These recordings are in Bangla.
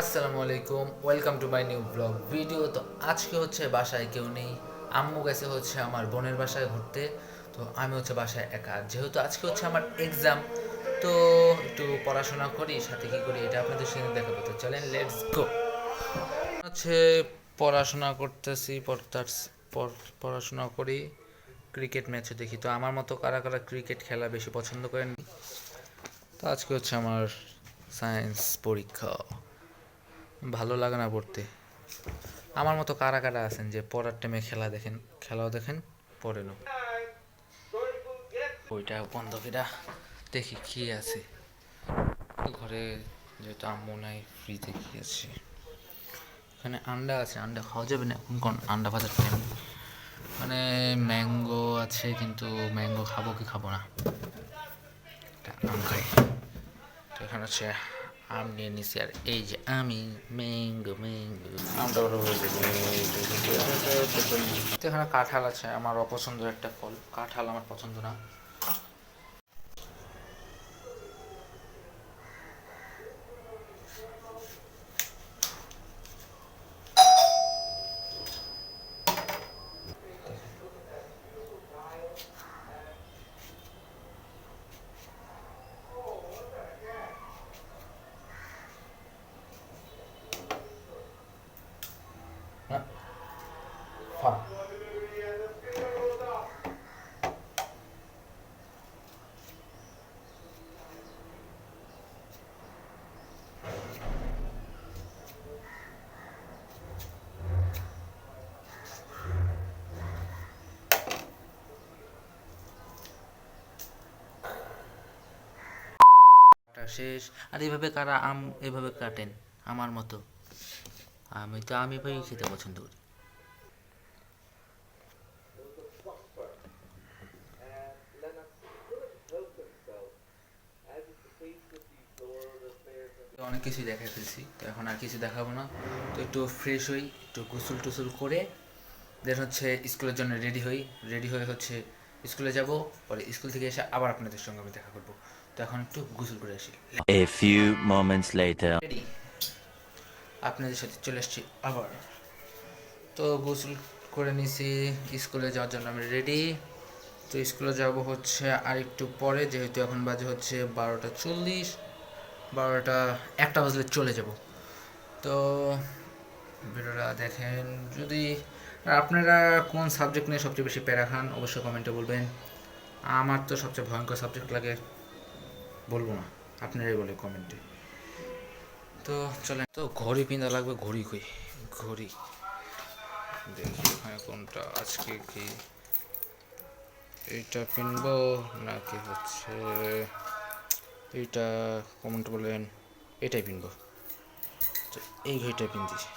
আসসালামু আলাইকুম, welcome to my new blog video. তো আজকে হচ্ছে বাসায় কেউ নেই, আম্মু গেছে হচ্ছে আমার বোনের বাসায় ঘুরতে। তো আমি হচ্ছে বাসায় একা, যেহেতু আজকে হচ্ছে আমার এক্সাম। তো একটু পড়াশোনা করি, সাথে কী করি এটা আপনাদের সঙ্গে দেখাবো। তো চলেন, লেটস গো। হচ্ছে পড়াশোনা করতেছি, পড়াশোনা করি, ক্রিকেট ম্যাচও দেখি। তো আমার মতো কারা কারা ক্রিকেট খেলা বেশি পছন্দ করেন? তো আজকে হচ্ছে আমার সায়েন্স পরীক্ষা, ভালো লাগে না পড়তে। আমার মতো কারা কারা আছেন যে পড়ার টাইমে খেলা দেখেন, খেলাও দেখেন, পড়েনও? ওইটা বন্ধ কিরা, দেখি কি আছে ঘরে। যেহেতু আম্মু নাই, ফ্রিজে কি আছে? এখানে আন্ডা আছে, আন্ডা খাওয়া যাবে না এখন, কোন আন্ডা ভাজার টাইম। মানে ম্যাঙ্গো আছে, কিন্তু ম্যাঙ্গো খাবো কি খাবো না, আম খাই। তো এখানে হচ্ছে আম নিয়ে নিছি, আর এই যে আমি ম্যাঙ্গো ম্যাঙ্গো আমটা বড় হয়ে যাবে। তো এখানে কাঁঠাল আছে, আমার অপছন্দের একটা ফল, কাঁঠাল আমার পছন্দ না। ফল কাটা শেষ। আর এইভাবে কারা আম এভাবে কাটেন আমার মতো? আমি তো আমি এভাবেই খেতে পছন্দ করি। অনেক কিছুই দেখা ফেলছি, তো এখন আর কিছু দেখাবো না। তো একটু ফ্রেশ হই, একটু গোসল টোসল করে দেন হচ্ছে স্কুলের জন্য রেডি হই। রেডি হয়ে হচ্ছে স্কুলে যাব, পরে স্কুল থেকে এসে আবার আপনাদের সঙ্গে আমি দেখা করব। তো এখন একটু গোসল করে আসি। A few moments later. Ready, আপনাদের সাথে চলে আসছি আবার। তো গোসল করে নিছি, স্কুলে যাওয়ার জন্য আমি রেডি। তো স্কুলে যাব হচ্ছে আর একটু পরে, যেহেতু এখন বাজে হচ্ছে 12টা 40, 1টা বাজলে চলে যাব। তো ভিডিওটা দেখেন। যদি আপনারা কোন সাবজেক্ট নিয়ে সবচেয়ে বেশি প্যারা খান অবশ্যই কমেন্টে বলবেন। আমার তো সবচেয়ে ভয়ঙ্কর সাবজেক্ট লাগে, বলবো না, আপনারাই বলে কমেন্টে। তো চলেন, তো ঘড়ি পিন্ধা লাগবে, ঘড়ি কই, ঘড়ি দেখি ওখানে কোনটা। আজকে কি এইটা পিনবো নাকি হচ্ছে এইটা? কমেন্ট বলেন, এটাই পিনবো। তো এই ঘড়িটা পিনছি।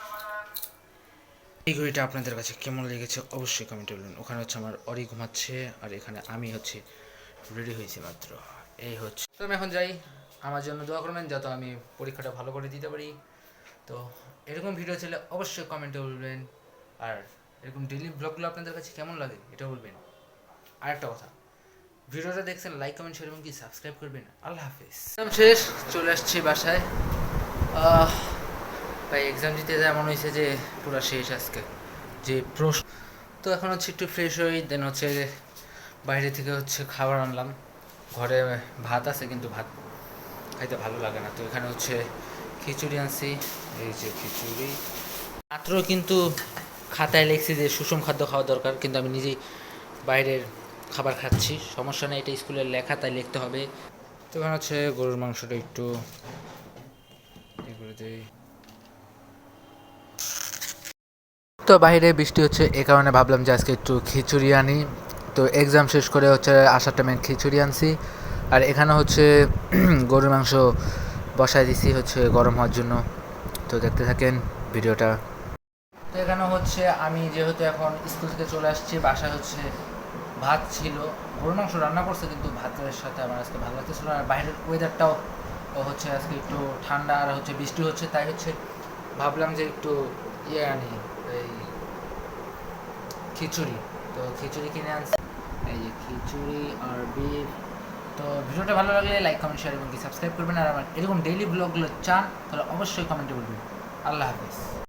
এই ঘড়িটা আপনাদের কাছে কেমন লেগেছে অবশ্যই কমেন্টে বলুন। ওখানে হচ্ছে আমার অরি ঘুমাচ্ছে, আর এখানে আমি হচ্ছে রেডি হয়েছি মাত্র। এই হচ্ছে, তো আমি এখন যাই। আমার জন্য দোয়া করবেন যাতে আমি পরীক্ষাটা ভালো করে দিতে পারি। তো এরকম ভিডিও ছেলে অবশ্যই কমেন্টে বলবেন। আর এরকম ডেইলি ব্লগগুলো আপনাদের কাছে কেমন লাগে এটা বলবেন। আর একটা কথা, ভিডিওটা দেখছেন, লাইক কমেন্ট শেয়ার এবং কি সাবস্ক্রাইব করবেন। আল্লাহ হাফিজ। এক্সাম শেষ, চলে আসছি বাসায়। ভাই এক্সাম দিতে এমন হয়েছে যে পুরো শেষ আজকে যে প্রশ্ন। তো এখন হচ্ছে একটু ফ্রেশ হই, দেন হচ্ছে বাইরে থেকে হচ্ছে খাবার আনলাম। ঘরে ভাত আছে, কিন্তু ভাত খাইতে ভালো লাগে না। তো এখানে হচ্ছে খিচুড়ি আনছি, এই যে খিচুড়ি। মাত্র কিন্তু খাতায় লিখছি যে সুষম খাদ্য খাওয়া দরকার, কিন্তু আমি নিজেই বাইরের খাবার খাচ্ছি। সমস্যা নেই, এটা স্কুলের লেখা, তাই লিখতে হবে। তো এখানে হচ্ছে গরুর মাংসটা একটু করে দিই। তো বাইরে বৃষ্টি হচ্ছে, এ কারণে ভাবলাম যে আজকে একটু খিচুড়ি আনি। তো এক্সাম শেষ করে হচ্ছে আসার টাইমে খিচুড়ি আনছি। আর এখানে হচ্ছে গরুর মাংস বসায় দিছি হচ্ছে গরম হওয়ার জন্য। তো দেখতে থাকেন ভিডিওটা। তো এখানে হচ্ছে আমি যেহেতু এখন স্কুল থেকে চলে আসছি, বাসায় হচ্ছে ভাত ছিল, গরুর মাংস রান্না করছে, কিন্তু ভাতের সাথে আমার আজকে ভালো লাগতেছিল। আর বাইরের ওয়েদারটাও হচ্ছে আজকে একটু ঠান্ডা, আর হচ্ছে বৃষ্টি হচ্ছে, তাই হচ্ছে ভাবলাম যে একটু ইয়ে আনি, এই খিচুড়ি। তো খিচুড়ি কিনে আনছি, এই যে খিচুড়ি আর বিফ, তো ভিডিওটা ভালো লাগলে লাইক কমেন্ট শেয়ার এবং কি সাবস্ক্রাইব করবেন, আর আমার এরকম ডেইলি ব্লগগুলো চান তাহলে অবশ্যই কমেন্টে বলবেন। আল্লাহ হাফিজ।